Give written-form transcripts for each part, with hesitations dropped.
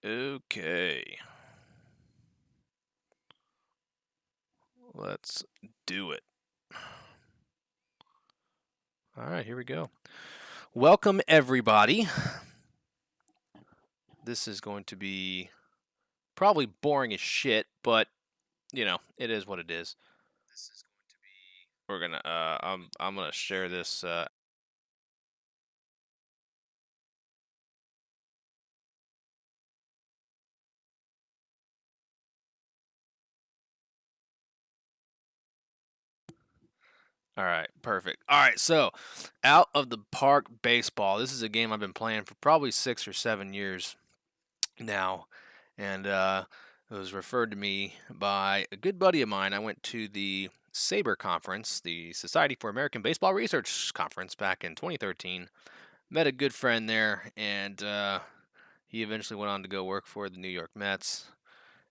Okay. Let's do it. All right, here we go. Welcome, everybody. This is going to be probably boring as shit, but it is what it is. This is going to be. We're gonna. I'm gonna share this. All right, perfect. All right, so out of the park baseball. This is a game I've been playing for probably 6 or 7 years now, and it was referred to me by a good buddy of mine. I went to the SABR conference, the Society for American Baseball Research conference, back in 2013. Met a good friend there, and he eventually went on to go work for the New York Mets,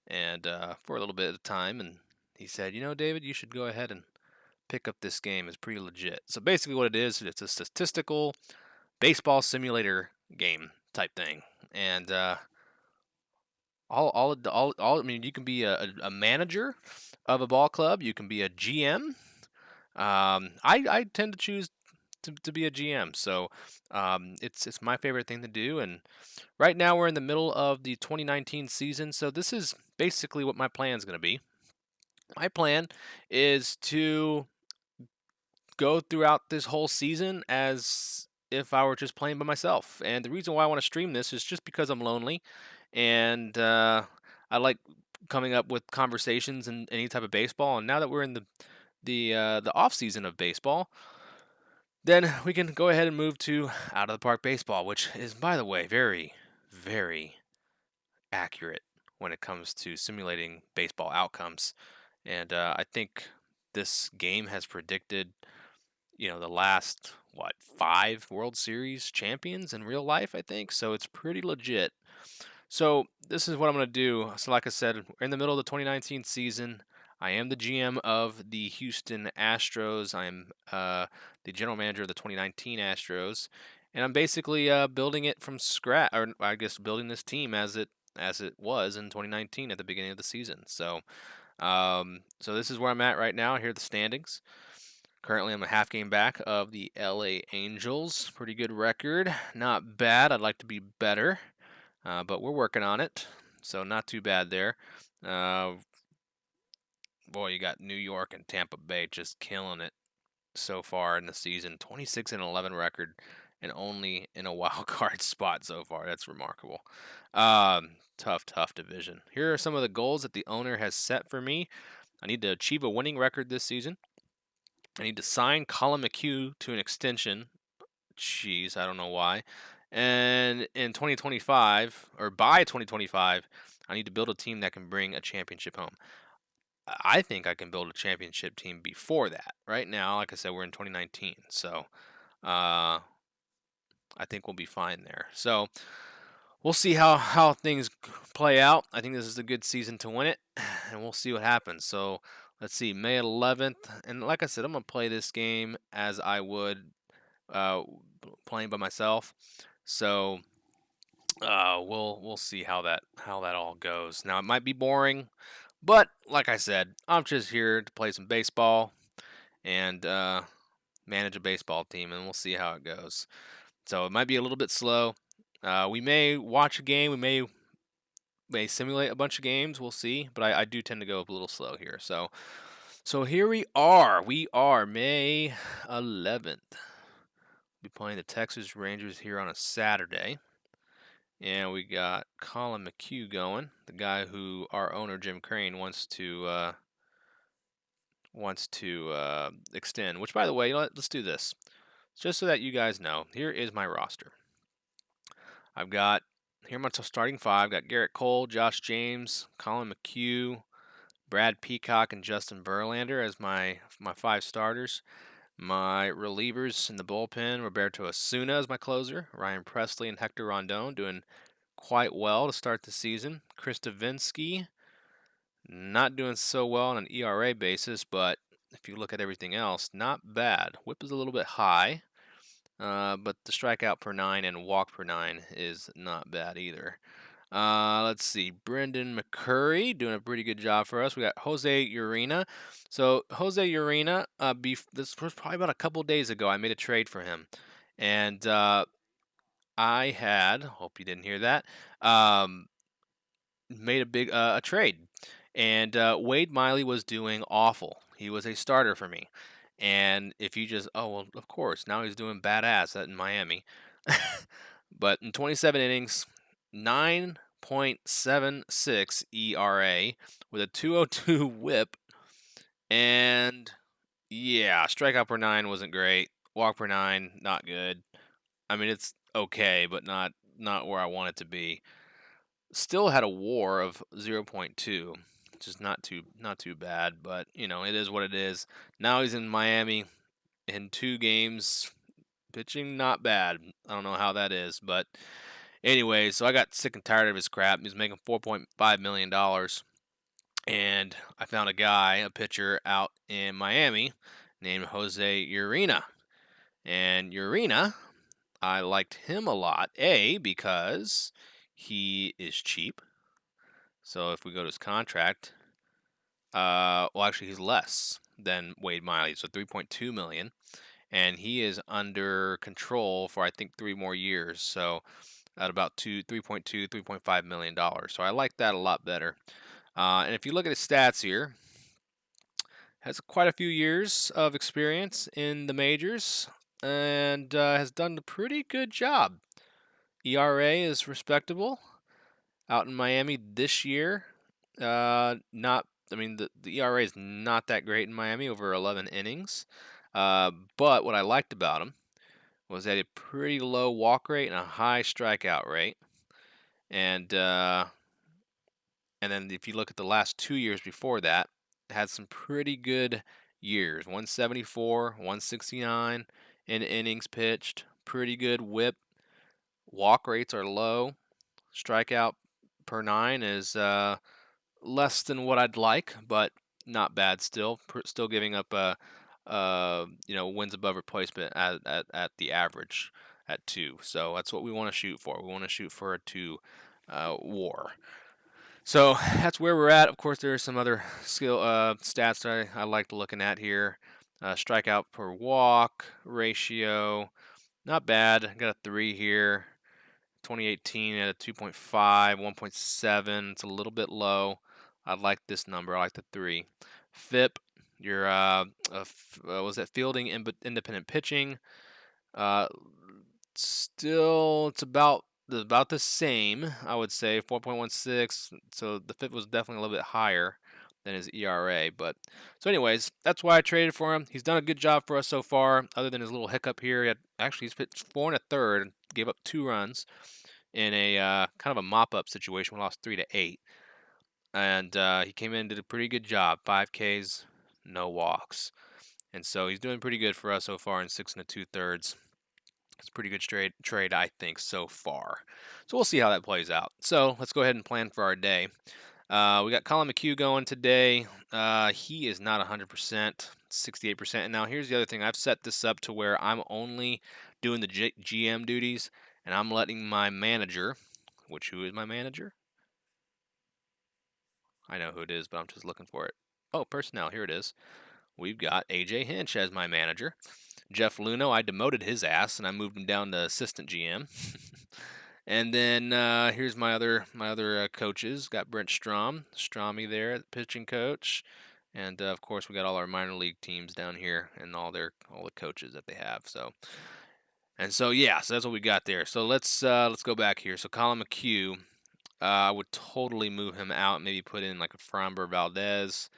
and for a little bit of time. And he said, David, you should go ahead and pick up this game. It's pretty legit. So basically, what it is, it's a statistical baseball simulator game type thing, and I mean, you can be a manager of a ball club. You can be a GM. I tend to choose to be a GM. So it's my favorite thing to do. And right now we're in the middle of the 2019 season. So this is basically what my plan is going to be. My plan is to go throughout this whole season as if I were just playing by myself. And the reason why I want to stream this is just because I'm lonely, and I like coming up with conversations in any type of baseball. And now that we're in the off season of baseball, then we can go ahead and move to out of the park baseball, which is, by the way, very, very accurate when it comes to simulating baseball outcomes. And I think this game has predicted the last, 5 World Series champions in real life, I think. So it's pretty legit. So this is what I'm going to do. So like I said, we're in the middle of the 2019 season. I am the GM of the Houston Astros. I am the general manager of the 2019 Astros, and I'm basically building it from scratch, or I guess building this team as it was in 2019 at the beginning of the season. So this is where I'm at right now. Here are the standings. Currently, I'm a half game back of the LA Angels. Pretty good record. Not bad. I'd like to be better, but we're working on it. So not too bad there. Boy, you got New York and Tampa Bay just killing it so far in the season. 26-11 record, and only in a wild card spot so far. That's remarkable. Tough division. Here are some of the goals that the owner has set for me. I need to achieve a winning record this season. I need to sign Colin McQueen to an extension. Jeez, I don't know why. And in 2025, or by 2025, I need to build a team that can bring a championship home. I think I can build a championship team before that. Right now, like I said, we're in 2019, so I think we'll be fine there. So we'll see how things play out. I think this is a good season to win it, and we'll see what happens. So let's see, May 11th, and like I said, I'm gonna play this game as I would playing by myself. So we'll see how that all goes. Now it might be boring, but like I said, I'm just here to play some baseball and manage a baseball team, and we'll see how it goes. So it might be a little bit slow. We may watch a game. We may simulate a bunch of games. We'll see. But I do tend to go a little slow here. So here we are. We are May 11th. We'll be playing the Texas Rangers here on a Saturday. And we got Colin McQueen going, the guy who our owner Jim Crane wants to extend. Which, by the way, let's do this, just so that you guys know. Here is my roster. I've got here my starting five. Got Garrett Cole, Josh James, Colin McQueen, Brad Peacock, and Justin Verlander as my 5 starters. My relievers in the bullpen: Roberto Osuna as my closer, Ryan Presley and Hector Rondon doing quite well to start the season. Chris Davinsky not doing so well on an ERA basis, but if you look at everything else, not bad. Whip is a little bit high, but the strikeout per 9 and walk per 9 is not bad either. Let's see. Brendan McCurry doing a pretty good job for us. We got Jose Urina. So Jose Urina, this was probably about a couple days ago. I made a trade for him, and I had. Hope you didn't hear that. Um, Made a big a trade, and Wade Miley was doing awful. He was a starter for me, and if you just well, of course now he's doing badass in Miami, but in 27 innings, 9.76 ERA with a 202 WHIP, and yeah, strikeout per nine wasn't great. Walk per nine, not good. I mean, it's okay, but not where I want it to be. Still had a WAR of 0.2, which is not too bad, but it is what it is. Now he's in Miami in 2 games, pitching not bad. I don't know how that is, but anyway, so I got sick and tired of his crap. He's making $4.5 million, and I found a pitcher out in Miami named Jose Urina, and Urina, I liked him a lot. Because he is cheap. So if we go to his contract, well, actually, he's less than Wade Miley, so 3.2 million, and he is under control for I think 3 more years. So at about 3.5 million dollars. So I like that a lot better. And if you look at his stats here, has quite a few years of experience in the majors and has done a pretty good job. ERA is respectable out in Miami this year. Not, I mean, the ERA is not that great in Miami over 11 innings. But what I liked about him was that a pretty low walk rate and a high strikeout rate. And then if you look at the last 2 years before that, had some pretty good years. 174, 169 in innings pitched. Pretty good WHIP. Walk rates are low. Strikeout per nine is less than what I'd like, but not bad still. Still giving up wins above replacement at the average at 2. So that's what we want to shoot for. We want to shoot for a 2 WAR. So that's where we're at. Of course, there are some other skill stats that I like looking at here. Strikeout per walk ratio, not bad. Got a 3 here. 2018 at a 2.5, 1.7. It's a little bit low. I like this number. I like the 3. FIP, your was that fielding independent pitching? Still, it's about the same. I would say 4.16. So the FIP was definitely a little bit higher than his ERA. But so, anyways, that's why I traded for him. He's done a good job for us so far. Other than his little hiccup here, he's pitched 4 1/3 and gave up 2 runs in a kind of a mop-up situation. We lost 3-8, and he came in and did a pretty good job. 5 Ks, no walks, and so he's doing pretty good for us so far in 6 2/3. It's a pretty good trade, I think, so far. So we'll see how that plays out. So let's go ahead and plan for our day. We got Colin McHugh going today. He is not 100%, 68%. And now here's the other thing. I've set this up to where I'm only doing the GM duties, and I'm letting my manager, who is my manager? I know who it is, but I'm just looking for it. Oh, personnel. Here it is. We've got AJ Hinch as my manager. Jeff Luno, I demoted his ass, and I moved him down to assistant GM. And then here's my other coaches. Got Brent Strommy there, pitching coach, and of course we got all our minor league teams down here and all the coaches that they have. So yeah, so that's what we got there. So let's go back here. So Colin McHugh, I would totally move him out, maybe put in like a Framber Valdez,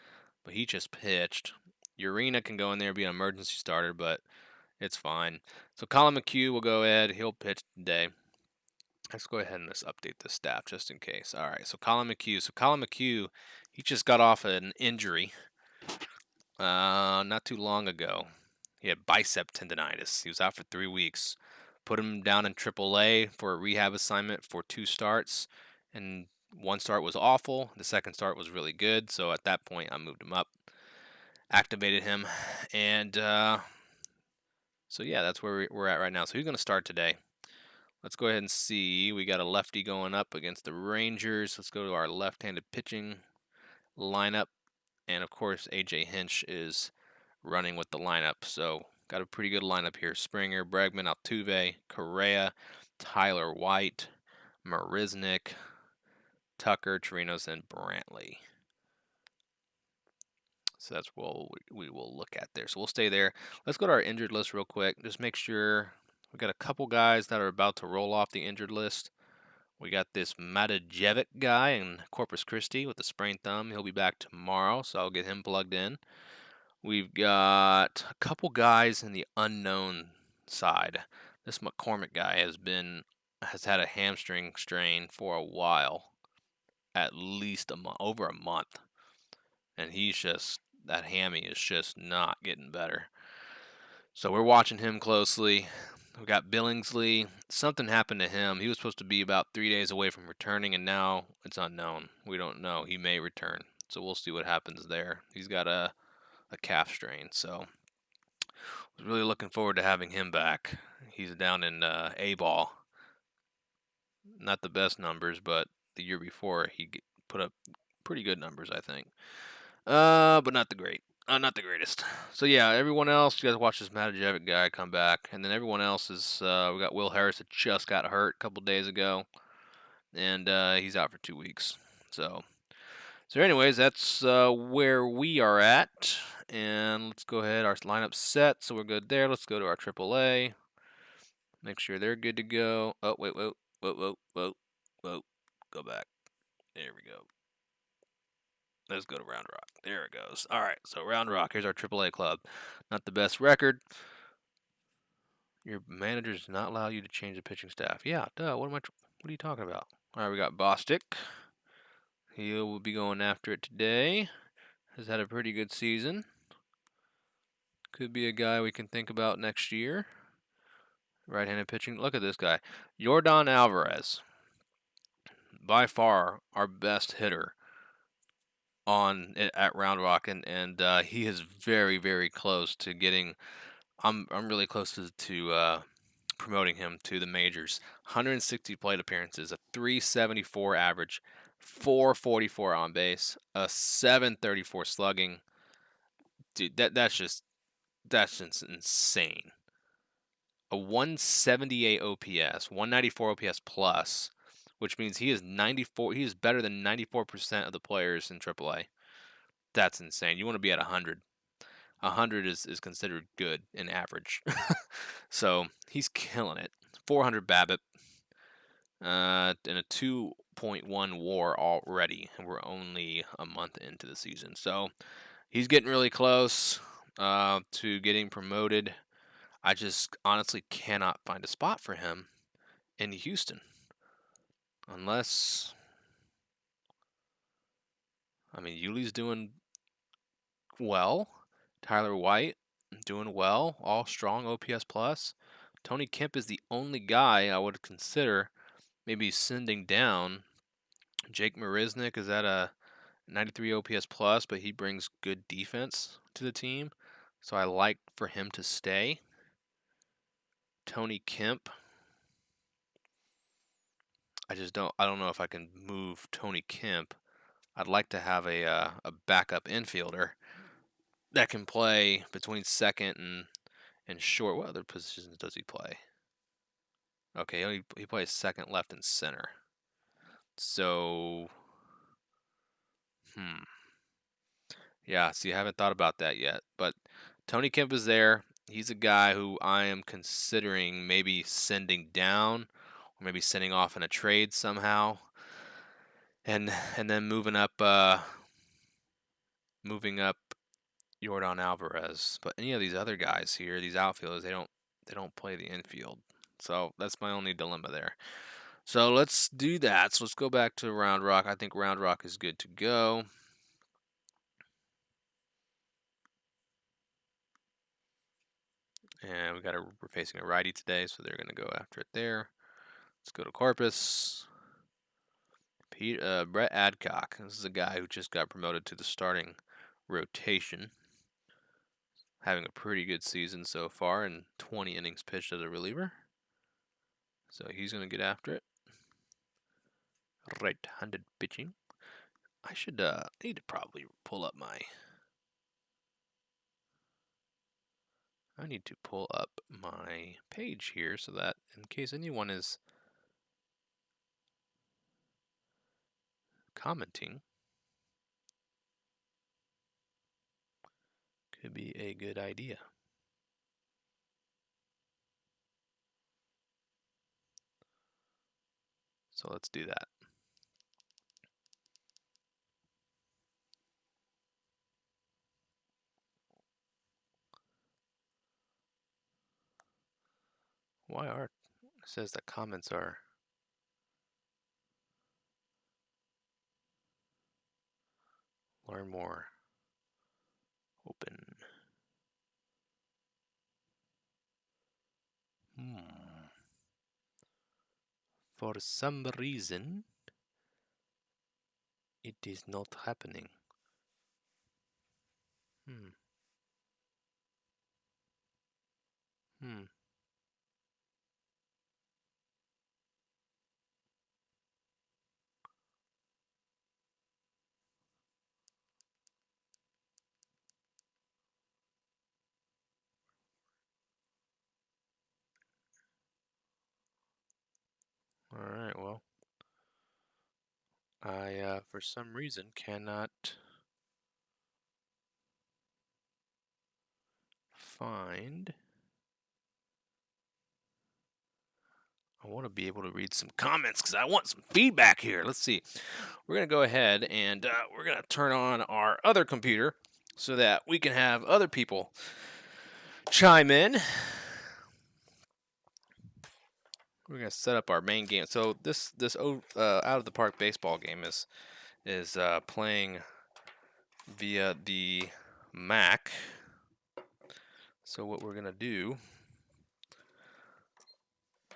but he just pitched. Urina can go in there and be an emergency starter, but it's fine. So Colin McHugh will go ahead. He'll pitch today. Let's go ahead and just update the staff just in case. All right, so Colin McHugh. He just got off an injury not too long ago. He had bicep tendonitis. He was out for 3 weeks. Put him down in AAA for a rehab assignment for 2 starts, and 1 start was awful. The second start was really good. So at that point, I moved him up, activated him, and so yeah, that's where we're at right now. So he's going to start today. Let's go ahead and see. We got a lefty going up against the Rangers. Let's go to our left-handed pitching lineup. And of course, AJ Hinch is running with the lineup. So got a pretty good lineup here. Springer, Bregman, Altuve, Correa, Tyler White, Marisnick, Tucker, Chirinos, and Brantley. So that's what we will look at there. So we'll stay there. Let's go to our injured list real quick. Just make sure we got a couple guys that are about to roll off the injured list. We got this Matajevic guy in Corpus Christi with a sprained thumb. He'll be back tomorrow, so I'll get him plugged in. We've got a couple guys in the unknown side. This McCormick guy has had a hamstring strain for a while, at least over a month, and that hammy is just not getting better. So we're watching him closely. We got Billingsley. Something happened to him. He was supposed to be about 3 days away from returning, and now it's unknown. We don't know. He may return. So we'll see what happens there. He's got a calf strain, so I was really looking forward to having him back. He's down in A-ball. Not the best numbers, but the year before he put up pretty good numbers, I think. But not the greatest. So yeah, everyone else, you guys watch this Matajevic guy come back, and then everyone else is we got Will Harris that just got hurt a couple days ago, and he's out for 2 weeks. So anyways, that's where we are at, and let's go ahead. Our lineup's set, so we're good there. Let's go to our AAA. Make sure they're good to go. Oh wait, whoa. Go back. There we go. Let's go to Round Rock. There it goes. All right, so Round Rock. Here's our AAA club. Not the best record. Your manager does not allow you to change the pitching staff. Yeah, duh. What are you talking about? All right, we got Bostic. He will be going after it today. Has had a pretty good season. Could be a guy we can think about next year. Right-handed pitching. Look at this guy. Yordan Alvarez. By far our best hitter at Round Rock, and he is very, very close to getting. I'm really close to promoting him to the majors. 160 plate appearances, a 374 average, 444 on base, a 734 slugging. Dude, that's just insane. A 178 OPS, 194 OPS plus, which means he is 94. He is better than 94% of the players in AAA. That's insane. You want to be at 100. 100 is considered good and average. So he's killing it. 400 BABIP and a 2.1 WAR already, and we're only a month into the season. So he's getting really close to getting promoted. I just honestly cannot find a spot for him in Houston. Unless, Yuli's doing well. Tyler White doing well. All strong OPS plus. Tony Kemp is the only guy I would consider maybe sending down. Jake Marisnick is at a 93 OPS plus, but he brings good defense to the team. So I like for him to stay. Tony Kemp. I don't know if I can move Tony Kemp. I'd like to have a backup infielder that can play between second and short. What other positions does he play? Okay, he plays second, left, and center. So, yeah, see, I haven't thought about that yet. But Tony Kemp is there. He's a guy who I am considering maybe sending down or maybe sending off in a trade somehow. And then moving up Yordan Alvarez. But any of these other guys here, these outfielders, they don't play the infield. So that's my only dilemma there. So let's do that. So let's go back to Round Rock. I think Round Rock is good to go. And we're facing a righty today, so they're going to go after it there. Let's go to Corpus. Brett Adcock. This is a guy who just got promoted to the starting rotation. Having a pretty good season so far, and 20 innings pitched as a reliever. So he's going to get after it. Right-handed pitching. I should need to probably pull up my... I need to pull up my page here so that in case anyone is commenting, could be a good idea. So let's do that. Why are... It says that comments are... Learn more. Open. For some reason, it is not happening. Alright, well, I, for some reason, cannot find... I want to be able to read some comments because I want some feedback here. Let's see. We're going to go ahead and we're going to turn on our other computer so that we can have other people chime in. We're going to set up our main game. So this out of the park baseball game is playing via the Mac. So what we're going to do,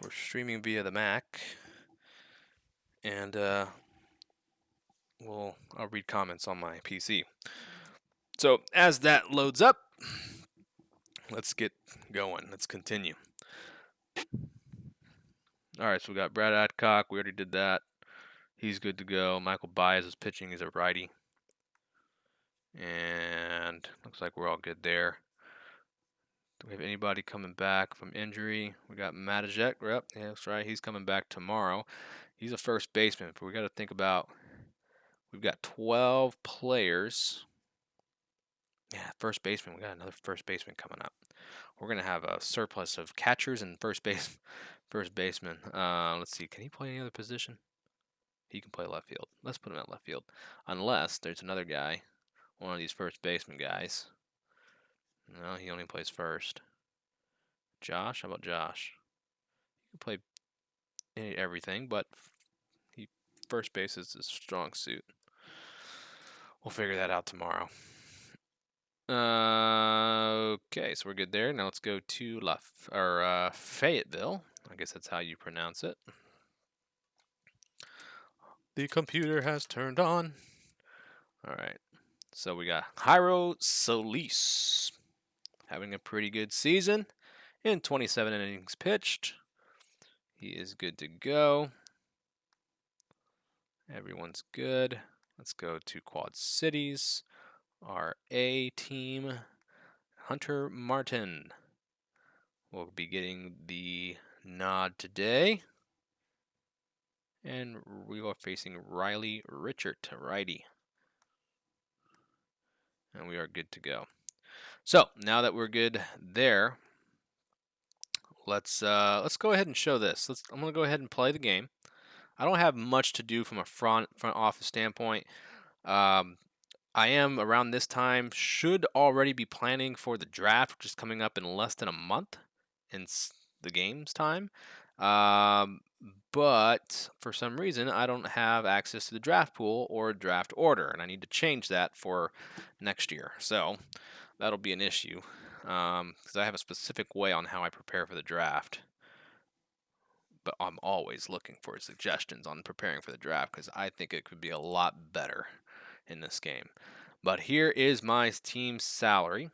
we're streaming via the Mac, and I'll read comments on my PC. So as that loads up, let's get going. Let's continue. All right, so we got Brad Adcock. We already did that. He's good to go. Michael Baez is pitching. He's a righty. And looks like we're all good there. Do we have anybody coming back from injury? We got Matijek. Yep, yeah, that's right. He's coming back tomorrow. He's a first baseman. But we got to think about, we've got 12 players. Yeah, first baseman. We got another first baseman coming up. We're going to have a surplus of catchers and first baseman. Let's see. Can he play any other position? He can play left field. Let's put him at left field. Unless there's another guy, one of these first baseman guys. No, he only plays first. Josh? How about Josh? He can play everything, but first base is his strong suit. We'll figure that out tomorrow. Okay, so we're good there. Now let's go to Fayetteville. I guess that's how you pronounce it. The computer has turned on. All right, so we got Jairo Solis having a pretty good season in 27 innings pitched. He is good to go. Everyone's good. Let's go to Quad Cities. Our A team, Hunter Martin, will be getting the nod today. And we are facing Riley Richard, righty. And we are good to go. So now that we're good there, let's go ahead and show this. I'm gonna go ahead and play the game. I don't have much to do from a front office standpoint. I am around this time should already be planning for the draft, which is coming up in less than a month in the game's time. But for some reason, I don't have access to the draft pool or draft order, and I need to change that for next year. So that'll be an issue because I have a specific way on how I prepare for the draft. But I'm always looking for suggestions on preparing for the draft because I think it could be a lot better in this game. But here is my team's salary.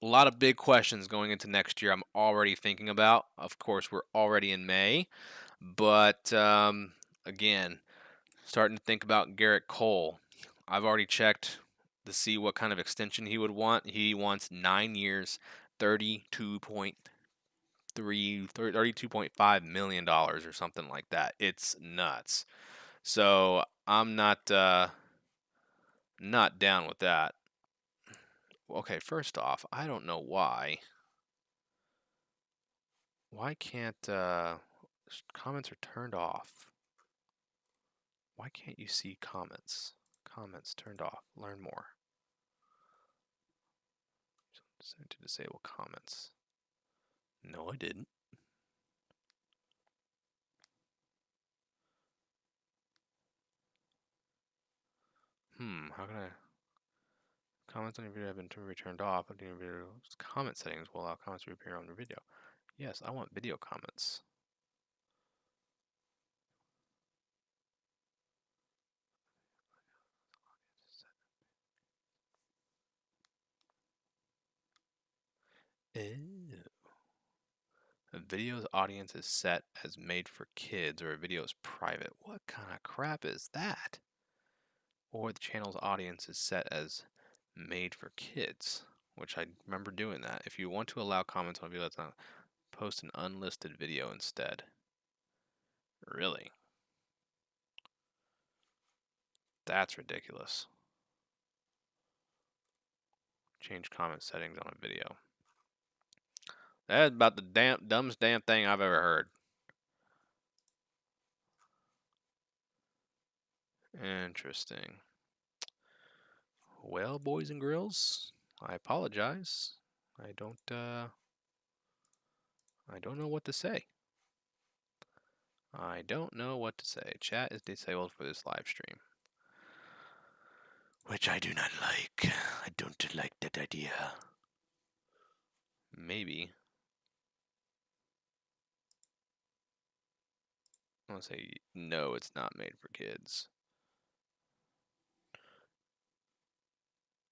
a lot of big questions going into next year I'm already thinking about. Of course, we're already in May, but again, starting to think about Garrett Cole. I've already checked to see what kind of extension he would want. He wants 9 years, 32.5 million dollars or something like that. It's nuts. So I'm not down with that. Okay, first off, I don't know why. Why can't comments are turned off? Why can't you see comments? Comments turned off. Learn more. Set to disable comments. No, I didn't. How can I? Comments on your video have been turned off. Updating video comment settings will allow comments to appear on your video. Yes, I want video comments. Ew. A video's audience is set as made for kids, or a video is private. What kind of crap is that? Or the channel's audience is set as made for kids, which I remember doing that. If you want to allow comments on a video that's not, post an unlisted video instead. Really? That's ridiculous. Change comment settings on a video. That's about the dumbest damn thing I've ever heard. Interesting. Well, boys and girls, I apologize. I don't know what to say. I don't know what to say. Chat is disabled for this live stream, which I do not like. I don't like that idea. Maybe. I'm gonna say no, it's not made for kids.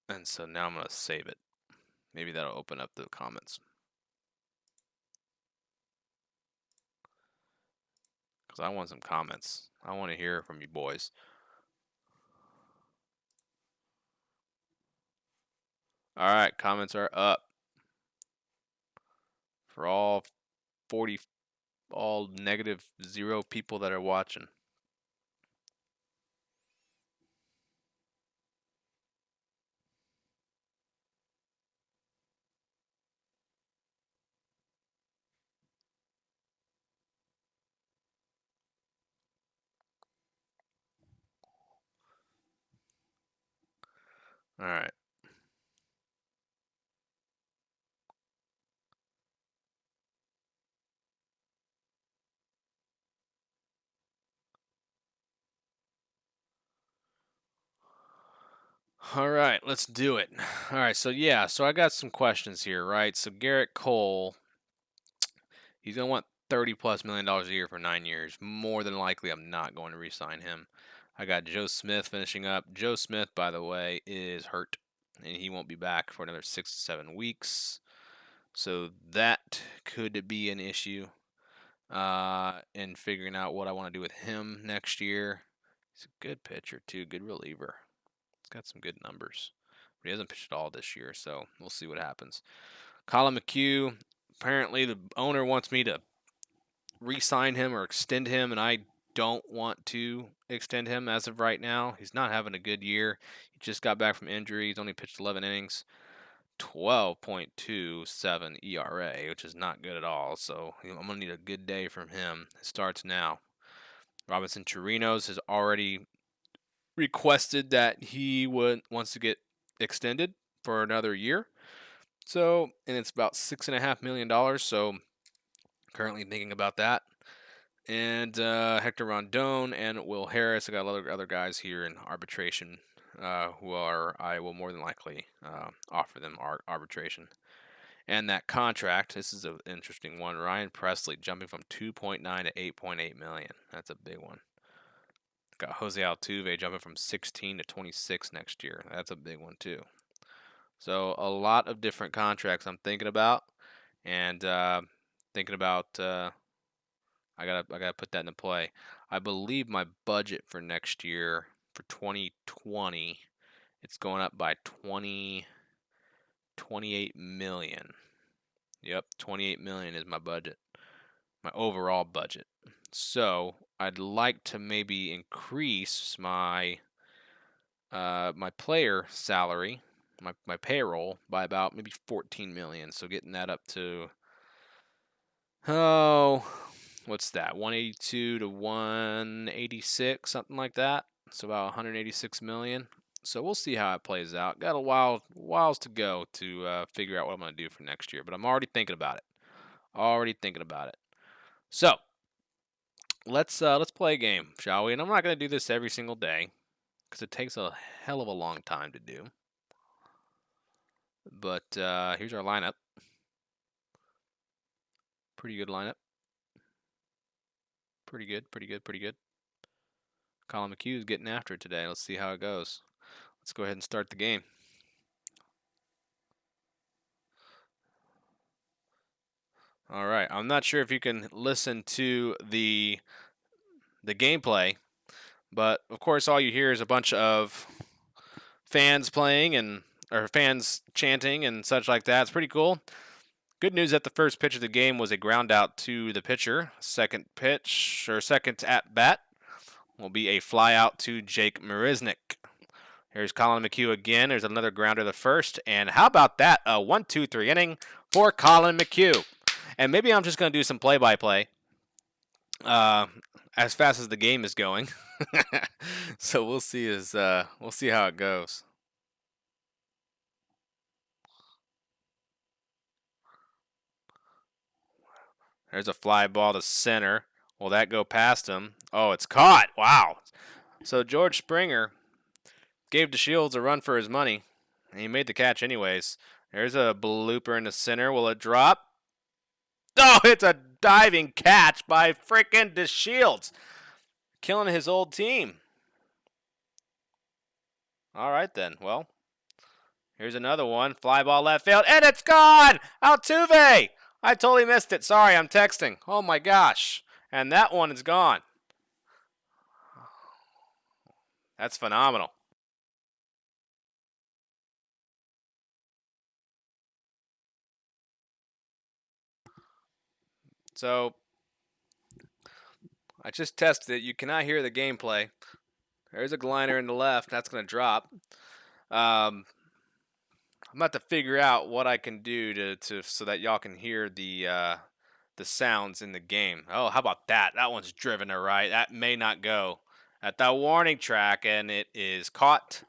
And so now I'm gonna save it. Maybe that'll open up the comments. Because I want some comments. I want to hear from you boys. Alright, comments are up. For all 40, all -0 people that are watching. Alright. All right, let's do it. All right, so yeah, so I got some questions here, right? So Garrett Cole, he's gonna want $30+ million a year for 9 years. More than likely, I'm not going to re-sign him. I got Joe Smith finishing up. Joe Smith, by the way, is hurt, and he won't be back for another 6 to 7 weeks. So that could be an issue in figuring out what I want to do with him next year. He's a good pitcher too, good reliever. He's got some good numbers. But he hasn't pitched at all this year, so we'll see what happens. Colin McQueen, apparently the owner wants me to re-sign him or extend him, and I don't want to extend him as of right now. He's not having a good year. He just got back from injury. He's only pitched 11 innings, 12.27 ERA, which is not good at all. So I'm going to need a good day from him. It starts now. Robinson Chirinos has already requested that he wants to get extended for another year. So, and it's about $6.5 million. So, currently thinking about that. And Hector Rondon and Will Harris. I got other guys here in arbitration who I will more than likely offer them arbitration. And that contract, this is an interesting one. Ryan Presley jumping from 2.9 to 8.8 million. That's a big one. Got Jose Altuve jumping from 16 to 26 next year. That's a big one too. So a lot of different contracts I'm thinking about, and thinking about I gotta put that into play. I believe my budget for next year for 2020 it's going up by 28 million. Yep, 28 million is my budget, my overall budget. So I'd like to maybe increase my player salary, my payroll by about maybe 14 million. So getting that up to oh, what's that? 182 to 186, something like that. So about 186 million. So we'll see how it plays out. Got a whiles to go to figure out what I'm gonna do for next year, but I'm already thinking about it. Already thinking about it. So let's play a game, shall we? And I'm not gonna do this every single day because it takes a hell of a long time to do. But here's our lineup. Pretty good lineup. Pretty good, pretty good, pretty good. Colin Mcqueen is getting after it today. Let's see how it goes. Let's go ahead and start the game. All right. I'm not sure if you can listen to the gameplay, but of course all you hear is a bunch of fans playing or fans chanting and such like that. It's pretty cool. Good news that the first pitch of the game was a ground out to the pitcher. Second pitch or second at bat will be a fly out to Jake Marisnik. Here's Colin McHugh again. There's another grounder to the first. And how about that? A 1-2-3 inning for Colin McHugh. And maybe I'm just going to do some play-by-play as fast as the game is going. So we'll see how it goes. There's a fly ball to center. Will that go past him? Oh, it's caught. Wow. So George Springer gave DeShields a run for his money, and he made the catch anyways. There's a blooper in the center. Will it drop? Oh, it's a diving catch by frickin' DeShields. Killing his old team. All right, then. Well, here's another one. Fly ball left field, and it's gone! Altuve! I totally missed it. Sorry, I'm texting. Oh, my gosh. And that one is gone. That's phenomenal. So, I just tested it. You cannot hear the gameplay. There's a glider in the left. That's going to drop. I'm about to figure out what I can do to so that y'all can hear the sounds in the game. Oh, how about that? That one's driven to right. That may not go at the warning track, and it is caught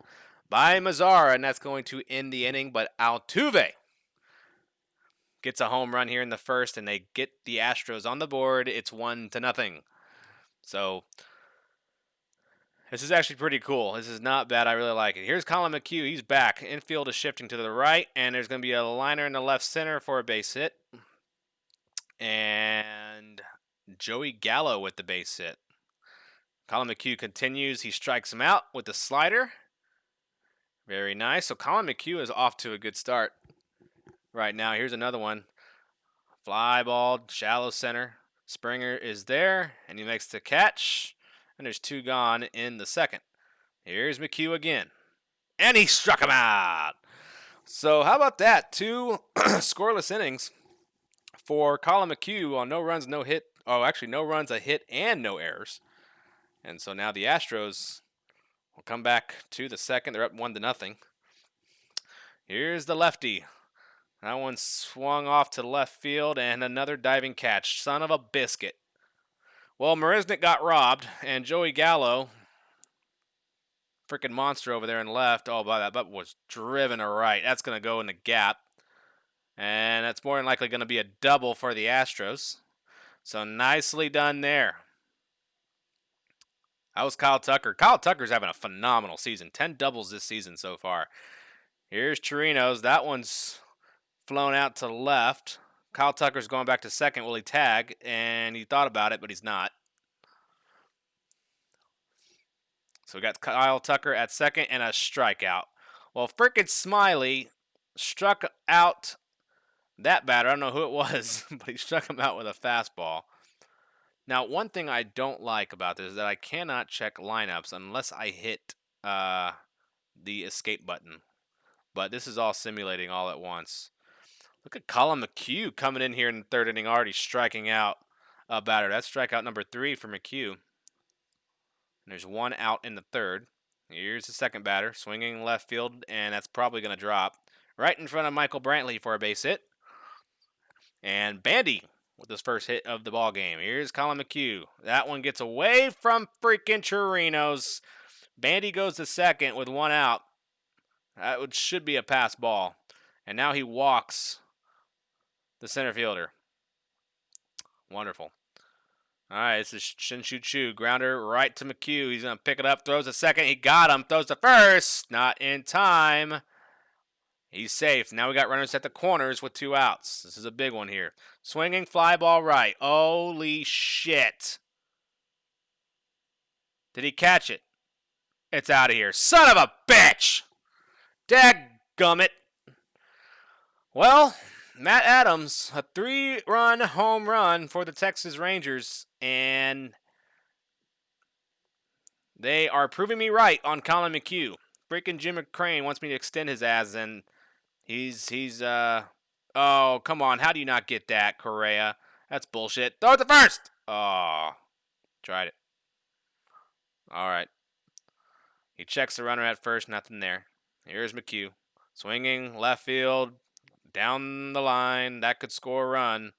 by Mazzara, and that's going to end the inning. But Altuve gets a home run here in the first, and they get the Astros on the board. It's 1-0. So this is actually pretty cool. This is not bad. I really like it. Here's Colin McHugh. He's back. Infield is shifting to the right, and there's going to be a liner in the left center for a base hit. And Joey Gallo with the base hit. Colin McHugh continues. He strikes him out with the slider. Very nice. So Colin McHugh is off to a good start right now. Here's another one. Fly ball, shallow center. Springer is there, and he makes the catch. And there's two gone in the second. Here's McHugh again. And he struck him out. So how about that? Two scoreless innings for Colin McHugh on no runs, no hit. Oh, actually, no runs, a hit, and no errors. And so now the Astros will come back to the second. They're up 1-0. Here's the lefty. That one swung off to left field, and another diving catch. Son of a biscuit. Well, Marisnik got robbed, and Joey Gallo, freaking monster over there in left. Oh, that was driven to right. That's going to go in the gap. And that's more than likely going to be a double for the Astros. So nicely done there. That was Kyle Tucker. Kyle Tucker's having a phenomenal season. 10 doubles this season so far. Here's Chirinos. That one's flown out to left. Kyle Tucker's going back to second. Will he tag? And he thought about it, but he's not. So we got Kyle Tucker at second and a strikeout. Well, frickin' Smiley struck out that batter. I don't know who it was, but he struck him out with a fastball. Now, one thing I don't like about this is that I cannot check lineups unless I hit the escape button. But this is all simulating all at once. Look at Colin McQuen coming in here in the third inning, already striking out a batter. That's strikeout number 3 for McQuen. And there's one out in the third. Here's the second batter, swinging left field, and that's probably going to drop right in front of Michael Brantley for a base hit. And Bandy with his first hit of the ball game. Here's Colin McQuen. That one gets away from freaking Chirinos. Bandy goes to second with one out. That should be a pass ball. And now he walks the center fielder. Wonderful. All right, this is Shin Shu Chu. Grounder right to McQuen. He's going to pick it up, throws a second. He got him, throws to first. Not in time. He's safe. Now we got runners at the corners with 2 outs. This is a big one here. Swinging fly ball right. Holy shit. Did he catch it? It's out of here. Son of a bitch! Dadgummit. Well, Matt Adams, a 3-run home run for the Texas Rangers, and they are proving me right on Colin McQuen. Freaking Jim McCrane wants me to extend his ass, and oh, come on. How do you not get that, Correa? That's bullshit. Throw it to first! Oh, tried it. All right. He checks the runner at first, nothing there. Here's McQuen. Swinging, left field, down the line. That could score a run.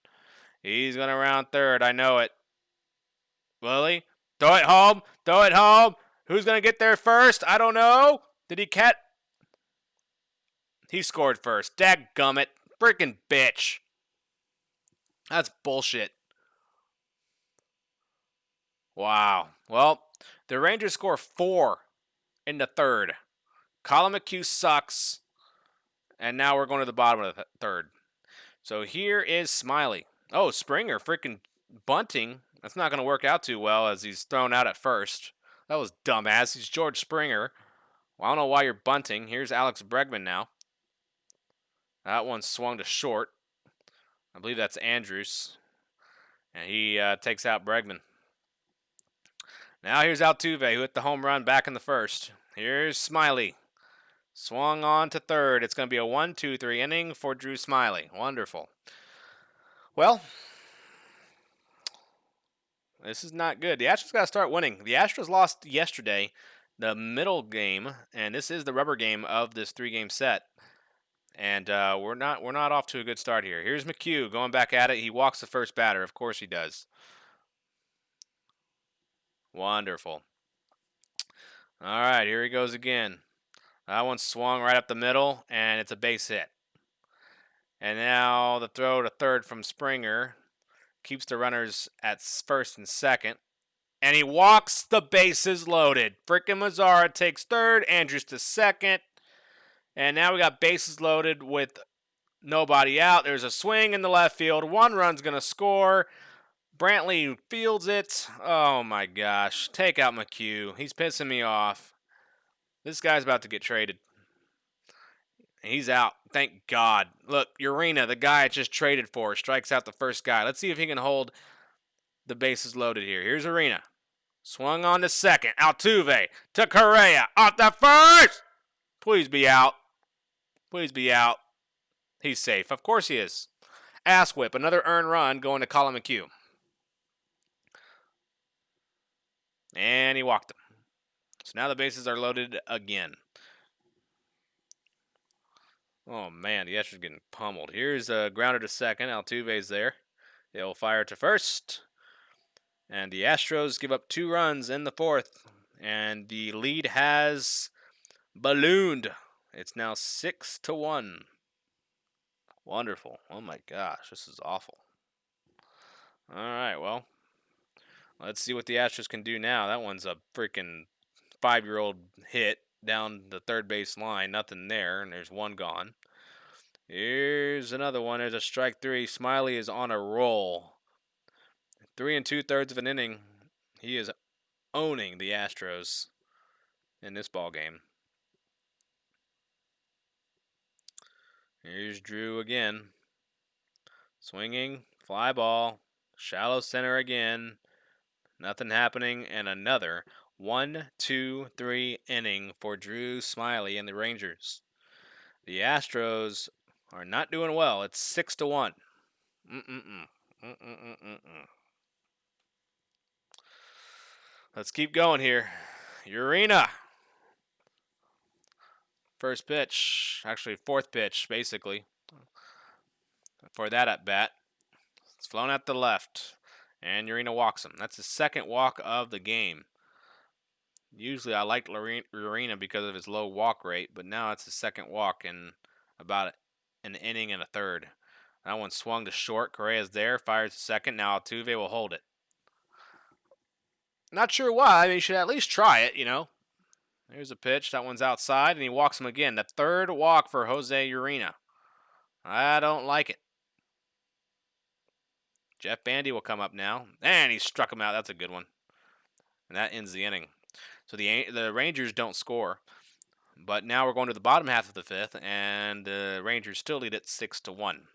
He's going to round third. I know it. Will he? Throw it home. Throw it home. Who's going to get there first? I don't know. Did he catch? He scored first. Dadgummit. Freaking bitch. That's bullshit. Wow. Well, the Rangers score 4 in the third. Colin McQuen sucks. And now we're going to the bottom of the third. So here is Smiley. Oh, Springer freaking bunting. That's not going to work out too well as he's thrown out at first. That was dumbass. He's George Springer. Well, I don't know why you're bunting. Here's Alex Bregman now. That one swung to short. I believe that's Andrews. And he takes out Bregman. Now here's Altuve, who hit the home run back in the first. Here's Smiley. Swung on to third. It's going to be a 1-2-3 inning for Drew Smiley. Wonderful. Well, this is not good. The Astros got to start winning. The Astros lost yesterday, the middle game, and this is the rubber game of this 3-game set. And we're not off to a good start here. Here's McQuen going back at it. He walks the first batter. Of course he does. Wonderful. All right, here he goes again. That one swung right up the middle, and it's a base hit. And now the throw to third from Springer keeps the runners at first and second. And he walks the bases loaded. Frickin' Mazzara takes third, Andrews to second. And now we got bases loaded with nobody out. There's a swing in the left field. 1 run's going to score. Brantley fields it. Oh, my gosh. Take out McQuen. He's pissing me off. This guy's about to get traded. He's out. Thank God. Look, Urina, the guy I just traded for, strikes out the first guy. Let's see if he can hold the bases loaded here. Here's Urina. Swung on to second. Altuve to Correa. Off the first. Please be out. Please be out. He's safe. Of course he is. Ass whip. Another earned run going to Colin McQuen. And he walked him. So now the bases are loaded again. Oh, man. The Astros getting pummeled. Here's a grounder to second. Altuve's there. He'll fire to first. And the Astros give up 2 runs in the fourth. And the lead has ballooned. It's now 6-1. Wonderful. Oh, my gosh. This is awful. All right, well. Let's see what the Astros can do now. That one's a freaking 5-year-old hit down the third base line. Nothing there, and there's 1 gone. Here's another one. There's a strike 3. Smiley is on a roll. 3 2/3 of an inning. He is owning the Astros in this ball game. Here's Drew again. Swinging, fly ball, shallow center again. Nothing happening, and another 1-2-3 inning for Drew Smiley and the Rangers. The Astros are not doing well. It's 6-1. Let's keep going here. Urina. First pitch, actually fourth pitch, basically, for that at bat. It's flown out the left, and Urina walks him. That's his second walk of the game. Usually I liked Urina because of his low walk rate, but now it's his second walk in about an inning and a third. That one swung to short. Correa's there, fires to second. Now Altuve will hold it. Not sure why. I mean, you should at least try it, you know. There's a pitch. That one's outside, and he walks him again. The third walk for Jose Urina. I don't like it. Jeff Bandy will come up now, and he struck him out. That's a good one. And that ends the inning. So the Rangers don't score. But now we're going to the bottom half of the fifth, and the Rangers still lead it 6-1.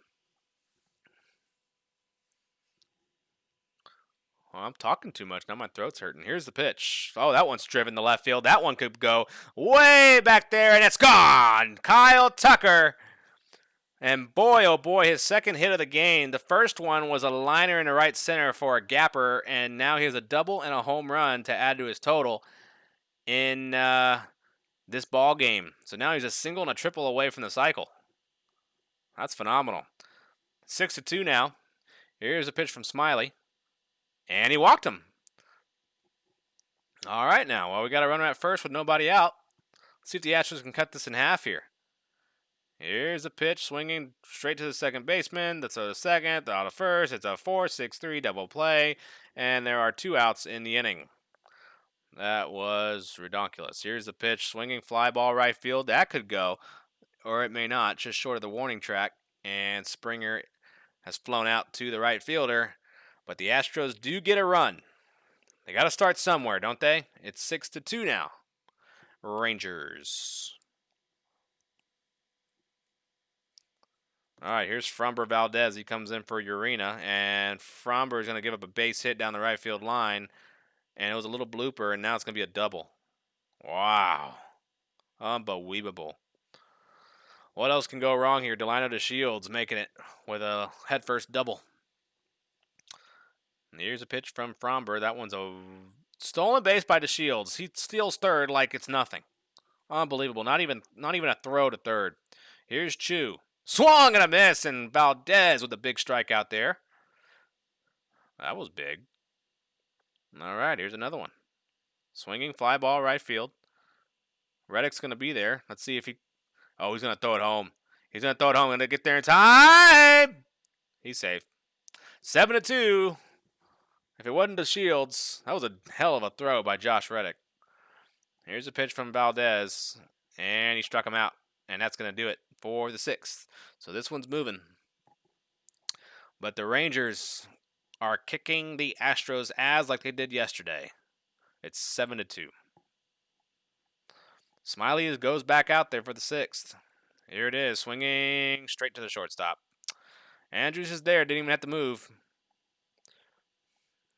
Well, I'm talking too much. Now my throat's hurting. Here's the pitch. Oh, that one's driven to left field. That one could go way back there, and it's gone. Kyle Tucker. And boy, oh boy, his second hit of the game. The first one was a liner in the right center for a gapper, and now he has a double and a home run to add to his total in this ball game. So now he's a single and a triple away from the cycle. That's phenomenal. 6-2 now. Here's a pitch from Smiley. And he walked him. All right now. Well, we got a runner at first with nobody out. Let's see if the Astros can cut this in half here. Here's a pitch swinging straight to the second baseman. That's a second, out of first. It's a 4-6-3 double play. And there are 2 outs in the inning. That was ridiculous. Here's the pitch, swinging fly ball right field. That could go, or it may not, just short of the warning track. And Springer has flown out to the right fielder. But the Astros do get a run. They got to start somewhere, don't they? It's 6-2 now. Rangers. All right, here's Framber Valdez. He comes in for Urina, and Framber is going to give up a base hit down the right field line. And it was a little blooper, and now it's going to be a double. Wow. Unbelievable. What else can go wrong here? Delino to Shields making it with a headfirst double. And here's a pitch from Framber. That one's a stolen base by DeShields. He steals third like it's nothing. Unbelievable. Not even a throw to third. Here's Chu. Swung and a miss, and Valdez with a big strike out there. That was big. All right, here's another one. Swinging fly ball right field. Reddick's going to be there. Let's see if he... Oh, he's going to throw it home. He's going to throw it home. Going to get there in time. He's safe. 7-2. If it wasn't the Shields, that was a hell of a throw by Josh Reddick. Here's a pitch from Valdez, and he struck him out. And that's going to do it for the 6th. So this one's moving. But the Rangers are kicking the Astros' ass like they did yesterday. It's 7-2. Smiley goes back out there for the 6th. Here it is, swinging straight to the shortstop. Andrews is there, didn't even have to move.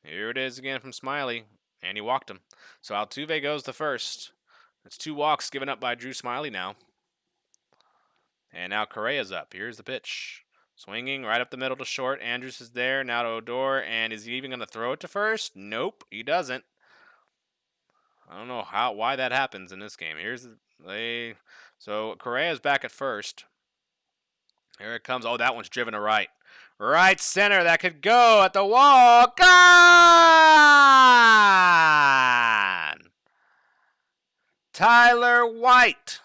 Here it is again from Smiley, and he walked him. So Altuve goes to first. It's 2 walks given up by Drew Smiley now. And now Correa's up. Here's the pitch. Swinging right up the middle to short. Andrews is there, now to Odor, and is he even going to throw it to first? Nope, he doesn't. I don't know why that happens in this game. So Correa's back at first. Here it comes. Oh, that one's driven to right. Right center. That could go at the wall. Gone! Tyler White.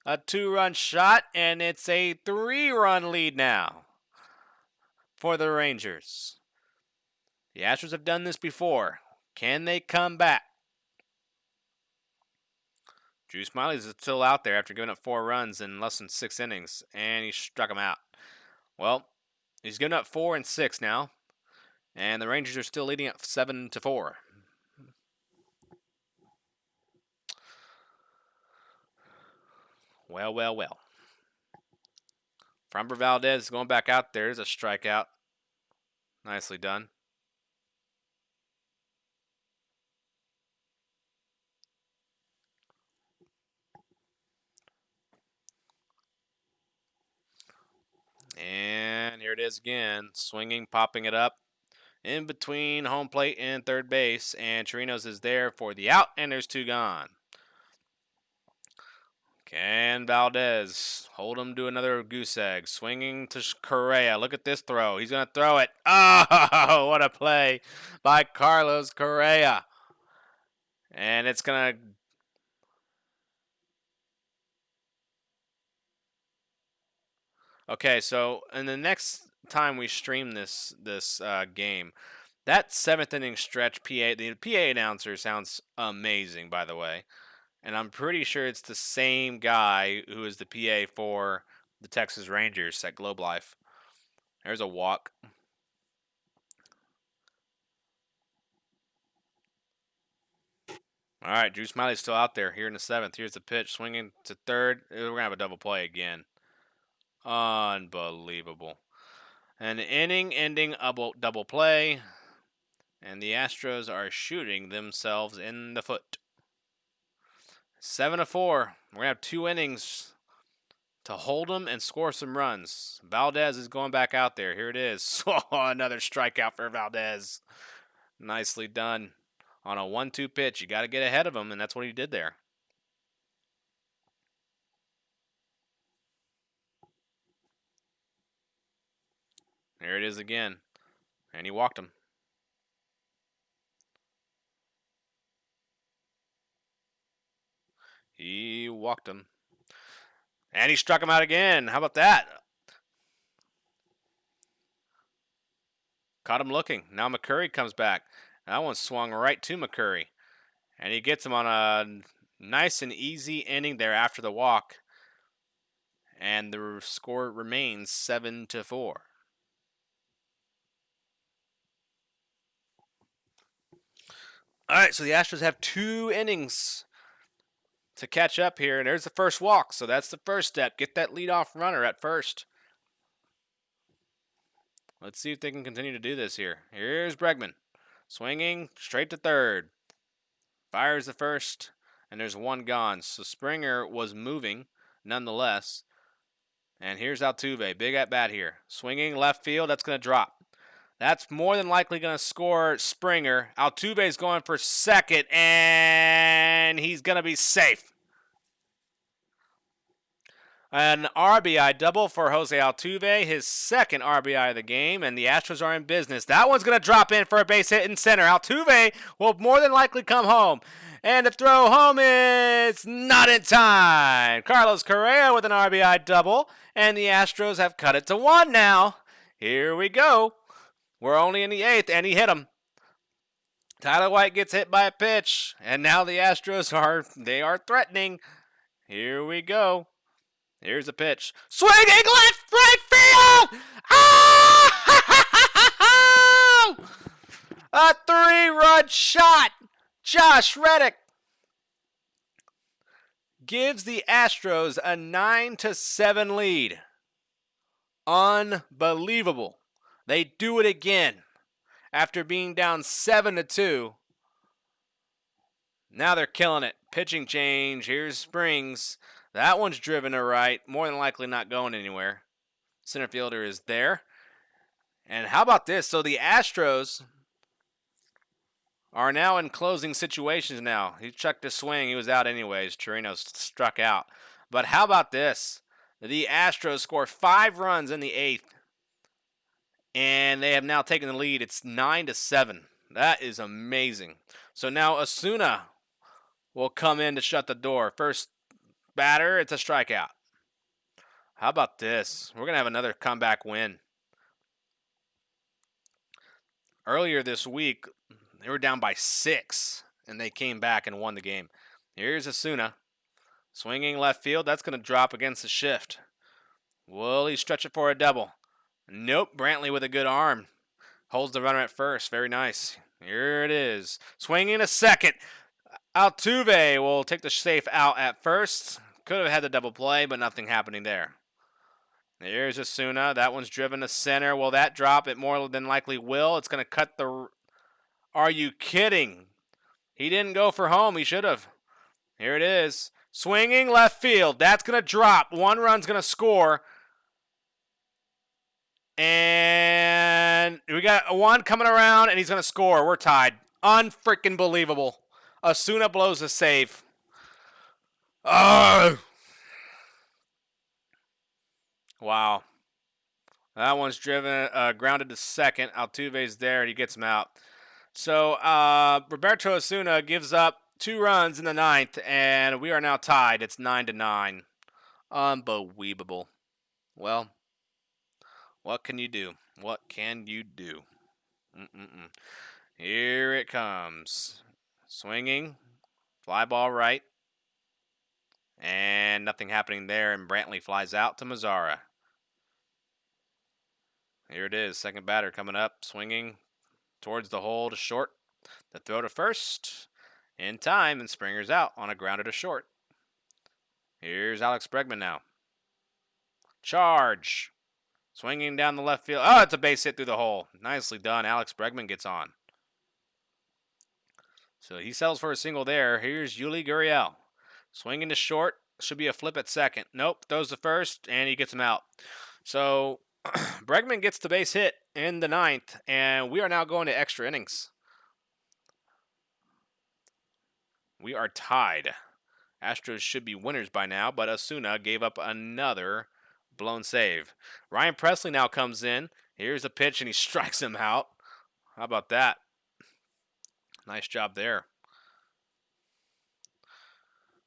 A 2-run shot, and it's a 3-run lead now for the Rangers. The Astros have done this before. Can they come back? Drew Smiley's still out there after giving up 4 runs in less than 6 innings, and he struck him out. Well, he's given up 4 and 6 now, and the Rangers are still leading at 7-4. Well. Framber Valdez going back out there. There's a strikeout. Nicely done. And here it is again. Swinging, popping it up in between home plate and third base. And Chirinos is there for the out, and there's 2 gone. Can Valdez hold him to another goose egg? Swinging to Correa. Look at this throw. He's going to throw it. Oh, what a play by Carlos Correa. And it's going to... Okay, so in the next time we stream this game, that 7th inning stretch the PA announcer sounds amazing, by the way. And I'm pretty sure it's the same guy who is the PA for the Texas Rangers at Globe Life. There's a walk. All right, Drew Smiley's still out there here in the 7th. Here's the pitch, swinging to third. We're going to have a double play again. Unbelievable. An inning-ending double play, and the Astros are shooting themselves in the foot. 7-4. We're going to have 2 innings to hold them and score some runs. Valdez is going back out there. Here it is. Another strikeout for Valdez. Nicely done. On a 1-2 pitch, you got to get ahead of him, and that's what he did there. There it is again. And he walked him. He walked him. And he struck him out again. How about that? Caught him looking. Now McCurry comes back. That one swung right to McCurry. And he gets him on a nice and easy inning there after the walk. And the score remains 7-4. All right, so the Astros have 2 innings to catch up here. And there's the first walk. So that's the first step. Get that leadoff runner at first. Let's see if they can continue to do this here. Here's Bregman. Swinging straight to third. Fires the first, and there's 1 gone. So Springer was moving nonetheless. And here's Altuve. Big at bat here. Swinging left field. That's going to drop. That's more than likely going to score Springer. Altuve's going for second, and he's going to be safe. An RBI double for Jose Altuve, his 2nd RBI of the game, and the Astros are in business. That one's going to drop in for a base hit in center. Altuve will more than likely come home. And the throw home is not in time. Carlos Correa with an RBI double, and the Astros have cut it to 1 now. Here we go. We're only in the 8th, and he hit him. Tyler White gets hit by a pitch, and now the Astros are threatening. Here we go. Here's a pitch. Swinging left right field! Oh! A 3-run shot. Josh Reddick gives the Astros a 9-7 lead. Unbelievable. They do it again. After being down 7-2. Now they're killing it. Pitching change. Here's Springs. That one's driven to right. More than likely not going anywhere. Center fielder is there. And how about this? So the Astros are now in closing situations now. He chucked a swing. He was out anyways. Chirinos struck out. But how about this? The Astros score 5 runs in the 8th. And they have now taken the lead. It's 9-7. That is amazing. So now Osuna will come in to shut the door. First batter, it's a strikeout. How about this? We're going to have another comeback win. Earlier this week, they were down by 6, and they came back and won the game. Here's Osuna. Swinging left field. That's going to drop against the shift. Will he stretch it for a double? Nope. Brantley with a good arm. Holds the runner at first. Very nice. Here it is. Swinging a second. Altuve will take the safe out at first. Could have had the double play, but nothing happening there. There's Osuna. That one's driven to center. Will that drop? It more than likely will. It's going to cut the... Are you kidding? He didn't go for home. He should have. Here it is. Swinging left field. That's going to drop. One run's going to score. And we got one coming around, and he's going to score. We're tied. Unfreaking believable. Osuna blows a save. Oh! Wow. That one's driven, grounded to second. Altuve's there, and he gets him out. So Roberto Osuna gives up 2 runs in the 9th, and we are now tied. It's 9-9. Unbelievable. Well, what can you do? What can you do? Here it comes. Swinging. Fly ball right. And nothing happening there, and Brantley flies out to Mazzara. Here it is. Second batter coming up. Swinging towards the hole to short. The throw to first. In time, and Springer's out on a grounder to short. Here's Alex Bregman now. Charge. Swinging down the left field. Oh, it's a base hit through the hole. Nicely done. Alex Bregman gets on. So he settles for a single there. Here's Yuli Gurriel. Swinging to short. Should be a flip at second. Nope. Throws to first, and he gets him out. So Bregman gets the base hit in the 9th, and we are now going to extra innings. We are tied. Astros should be winners by now, but Osuna gave up another blown save. Ryan Presley now comes in. Here's a pitch, and he strikes him out. How about that? Nice job there.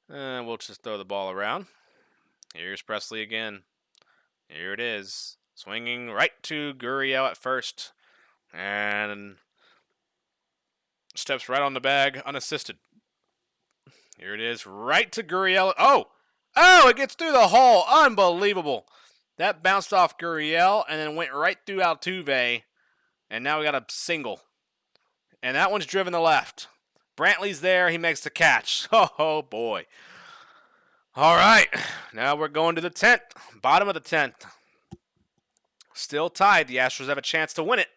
And we'll just throw the ball around. Here's Presley again. Here it is. Swinging right to Gurriel at first. And steps right on the bag unassisted. Here it is. Right to Gurriel. Oh! Oh, it gets through the hole. Unbelievable. That bounced off Gurriel and then went right through Altuve. And now we got a single. And that one's driven to left. Brantley's there. He makes the catch. Oh, boy. All right. Now we're going to the 10th. Bottom of the 10th. Still tied. The Astros have a chance to win it.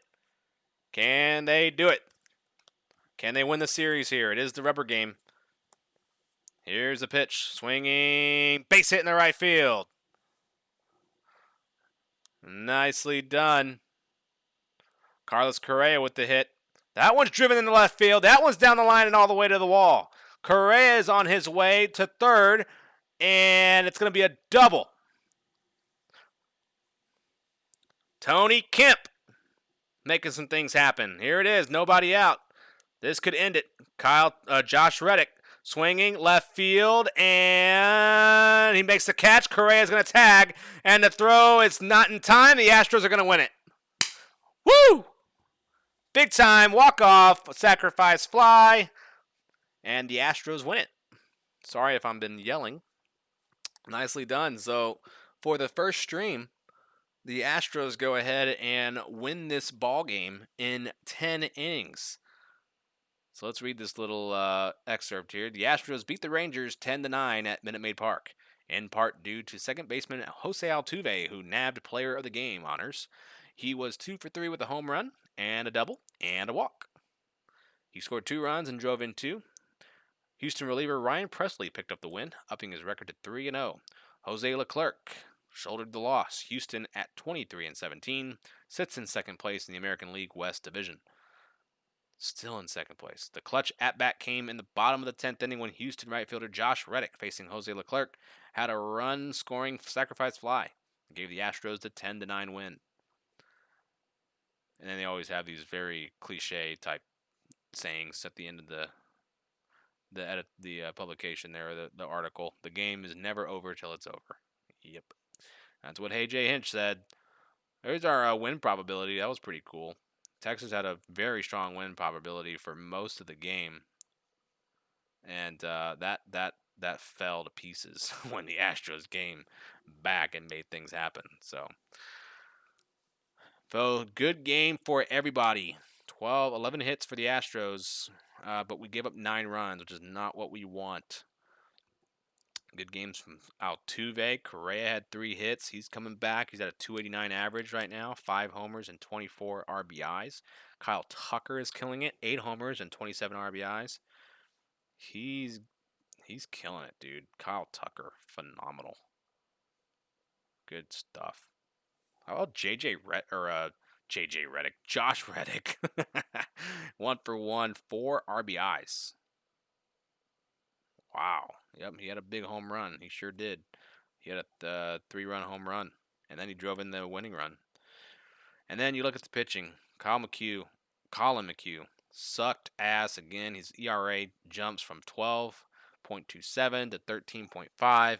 Can they do it? Can they win the series here? It is the rubber game. Here's the pitch. Swinging. Base hit in the right field. Nicely done. Carlos Correa with the hit. That one's driven in the left field. That one's down the line and all the way to the wall. Correa is on his way to third, and it's going to be a double. Tony Kemp making some things happen. Here it is. Nobody out. This could end it. Josh Reddick swinging left field, and he makes the catch. Correa's going to tag, and the throw is not in time. The Astros are going to win it. Woo! Big time, walk-off, sacrifice fly, and the Astros win it. Sorry if I've been yelling. Nicely done. So for the first stream, the Astros go ahead and win this ball game in 10 innings. So let's read this little excerpt here. The Astros beat the Rangers 10-9 at Minute Maid Park, in part due to second baseman Jose Altuve, who nabbed Player of the Game honors. He was 2 for 3 with a home run and a double and a walk. He scored 2 runs and drove in 2. Houston reliever Ryan Presley picked up the win, upping his record to 3-0. Jose Leclerc shouldered the loss. Houston at 23-17 sits in second place in the American League West Division. Still in second place. The clutch at-bat came in the bottom of the 10th inning when Houston right fielder Josh Reddick, facing Jose Leclerc, had a run-scoring sacrifice fly. It gave the Astros the 10-9 win. And then they always have these very cliche-type sayings at the end of the publication there, the article. The game is never over till it's over. Yep. That's what Hey J. Hinch said. There's our win probability. That was pretty cool. Texas had a very strong win probability for most of the game. And that fell to pieces when the Astros came back and made things happen. So good game for everybody. 11 hits for the Astros, but we gave up 9 runs, which is not what we want. Good games from Altuve. Correa had 3 hits. He's coming back. He's at a 289 average right now, 5 homers and 24 RBIs. Kyle Tucker is killing it, 8 homers and 27 RBIs. He's killing it, dude. Kyle Tucker, phenomenal. Good stuff. How about JJ Reddick, Josh Reddick, 1 for 1, 4 RBIs. Wow. Yep, he had a big home run. He sure did. He had a 3-run home run, and then he drove in the winning run. And then you look at the pitching. Colin McHugh sucked ass again. His ERA jumps from 12.27 to 13.5.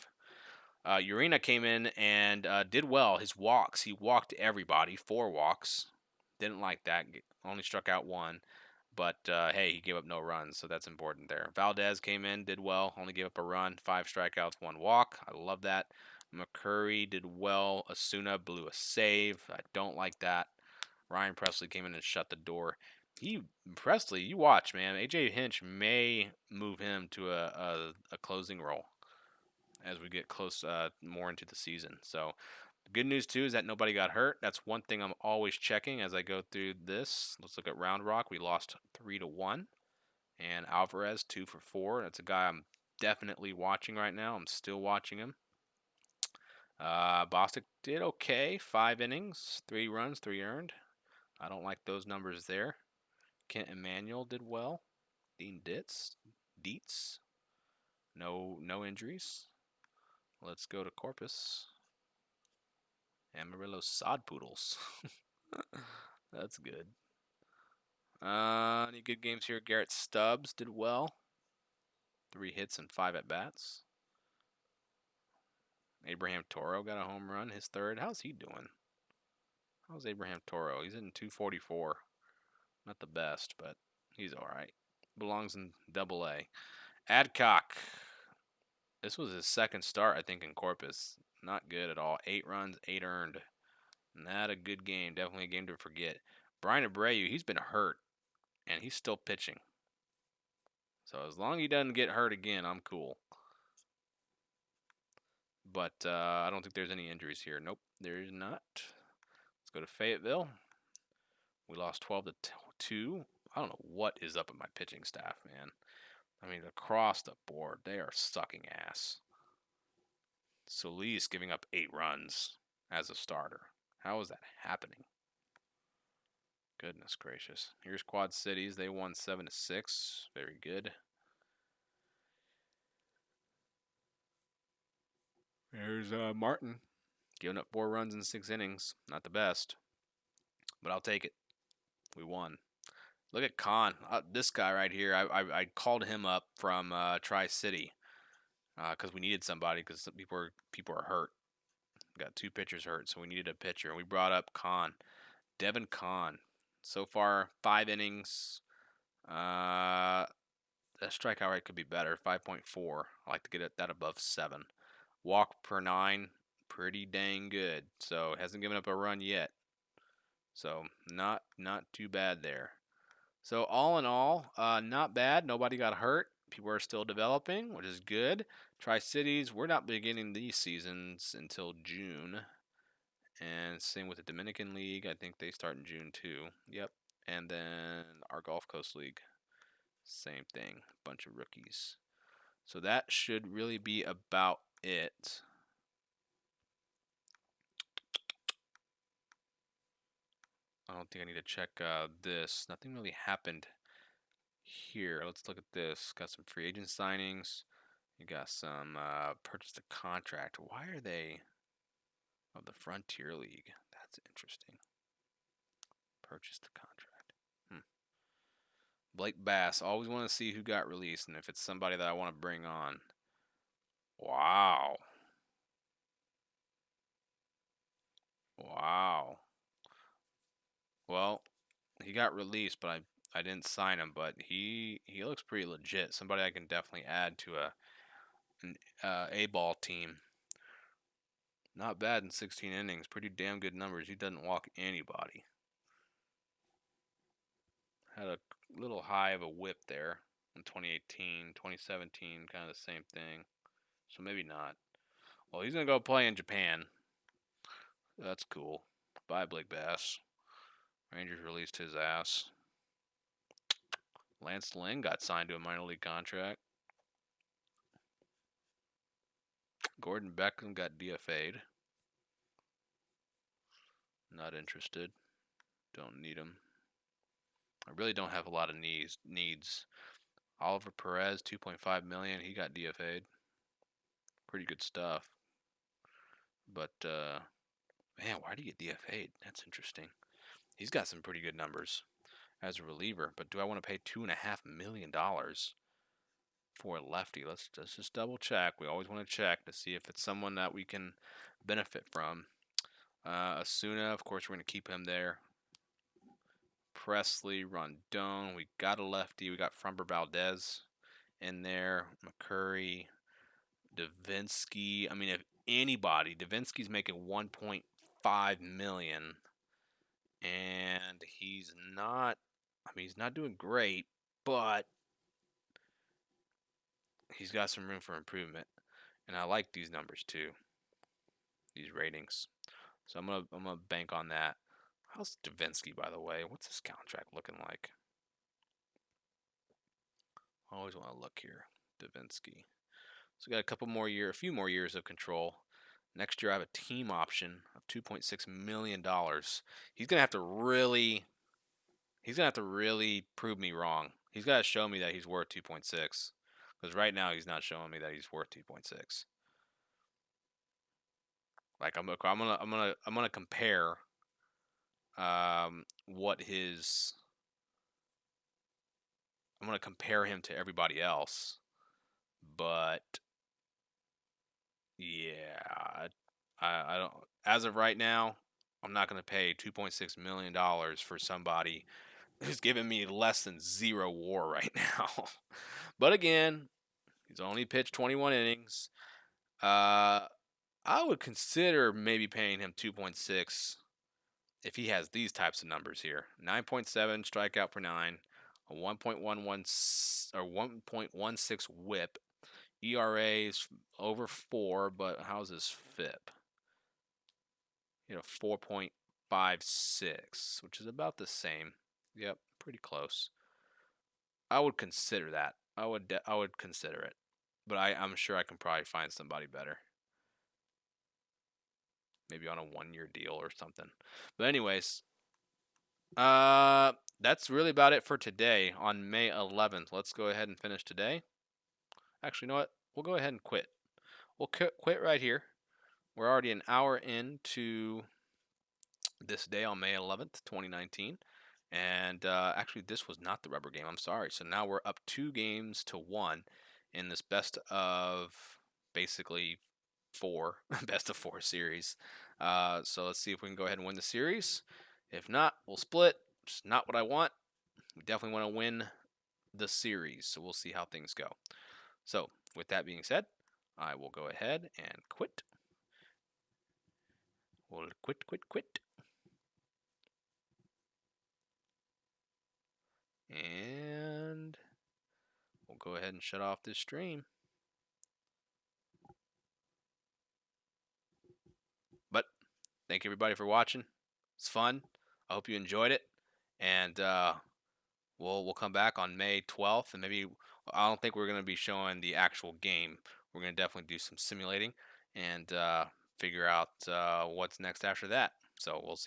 Urina came in and did well. His walks, he walked everybody, 4 walks. Didn't like that. Only struck out 1. But, hey, he gave up no runs, so that's important there. Valdez came in, did well, only gave up a run, 5 strikeouts, 1 walk. I love that. McCurry did well. Asuna blew a save. I don't like that. Ryan Presley came in and shut the door. Presley, you watch, man. AJ Hinch may move him to a closing role as we get close more into the season. So the good news, too, is that nobody got hurt. That's one thing I'm always checking as I go through this. Let's look at Round Rock. We lost 3-1. And Alvarez, 2 for 4. That's a guy I'm definitely watching right now. I'm still watching him. Bostic did okay. 5 innings, 3 runs, 3 earned. I don't like those numbers there. Kent Emanuel did well. Dean Dietz. No injuries. Let's go to Corpus. Amarillo Sod Poodles. That's good. Any good games here? Garrett Stubbs did well. 3 hits and 5 at-bats. Abraham Toro got a home run, his 3rd. How's he doing? How's Abraham Toro? He's in 244. Not the best, but he's all right. Belongs in Double-A. Adcock. This was his 2nd start, I think, in Corpus. Not good at all. 8 runs, 8 earned. Not a good game. Definitely a game to forget. Brian Abreu, he's been hurt, and he's still pitching. So as long as he doesn't get hurt again, I'm cool. But I don't think there's any injuries here. Nope, there's not. Let's go to Fayetteville. We lost 12-2. I don't know what is up with my pitching staff, man. I mean, across the board, they are sucking ass. Solis giving up 8 runs as a starter. How is that happening? Goodness gracious. Here's Quad Cities. They won 7-6. Very good. There's Martin. Giving up 4 runs in 6 innings. Not the best. But I'll take it. We won. Look at Khan. This guy right here. I called him up from Tri-City because we needed somebody because people are hurt. Got 2 pitchers hurt, so we needed a pitcher. And we brought up Khan. Devin Khan. So far, 5 innings. The strikeout rate could be better. 5.4. I like to get that above 7. Walk per 9. Pretty dang good. So hasn't given up a run yet. So not too bad there. So all in all, not bad. Nobody got hurt. People are still developing, which is good. Tri-Cities, we're not beginning these seasons until June. And same with the Dominican League. I think they start in June too. Yep. And then our Gulf Coast League. Same thing. Bunch of rookies. So that should really be about it. I don't think I need to check this. Nothing really happened here. Let's look at this. Got some free agent signings. You got some purchase to contract. Why are they of the Frontier League? That's interesting. Purchase to contract. Blake Bass. Always want to see who got released and if it's somebody that I want to bring on. Wow. Wow. Well, he got released, but I didn't sign him. But he looks pretty legit. Somebody I can definitely add to an A-ball team. Not bad in 16 innings. Pretty damn good numbers. He doesn't walk anybody. Had a little high of a whip there in 2018, 2017, kind of the same thing. So maybe not. Well, he's going to go play in Japan. That's cool. Bye, Blake Bass. Rangers released his ass. Lance Lynn got signed to a minor league contract. Gordon Beckham got DFA'd. Not interested. Don't need him. I really don't have a lot of needs. Oliver Perez, $2.5 million. He got DFA'd. Pretty good stuff. But man, why did he get DFA'd? That's interesting. He's got some pretty good numbers as a reliever. But do I want to pay $2.5 million for a lefty? Let's just double check. We always want to check to see if it's someone that we can benefit from. Asuna, of course, we're going to keep him there. Presley, Rondon. We got a lefty. We got Framber Valdez in there. McCurry, Davinsky. I mean, if anybody, Davinsky's making $1.5 million, and he's not. I mean, he's not doing great, but he's got some room for improvement, and I like these numbers too. These ratings. So I'm gonna bank on that. How's Davinsky, by the way? What's his contract looking like? I always want to look here. Davinsky. So we got a few more years of control. Next year I have a team option of $2.6 million. He's gonna have to really prove me wrong. He's got to show me that he's worth 2.6. Because right now he's not showing me that he's worth 2.6. Like I'm gonna compare what his I'm gonna compare him to everybody else, but yeah, I don't. As of right now, I'm not gonna pay $2.6 million for somebody who's giving me less than 0 WAR right now. But again, he's only pitched 21 innings. I would consider maybe paying him 2.6 if he has these types of numbers here: 9.7 strikeout per 9, a 1.11 or 1.16 WHIP, ERA's over 4, but how's his FIP? 4.56, which is about the same. Yep, pretty close. I would consider that. I would consider it, but I'm sure I can probably find somebody better. Maybe on a 1-year deal or something. But anyways, that's really about it for today on May 11th. Let's go ahead and finish today. Actually, you know what? We'll go ahead and quit. We'll quit right here. We're already an hour into this day on May 11th, 2019. And actually, this was not the rubber game. I'm sorry. So now we're up 2-1 in this best of basically 4, best of 4 series. So let's see if we can go ahead and win the series. If not, we'll split. It's not what I want. We definitely want to win the series. So we'll see how things go. So with that being said, I will go ahead and quit. We'll quit. And we'll go ahead and shut off this stream. But thank you everybody for watching. It's fun. I hope you enjoyed it. And we'll come back on May 12th, and maybe I don't think we're going to be showing the actual game. We're going to definitely do some simulating and figure out what's next after that. So we'll see.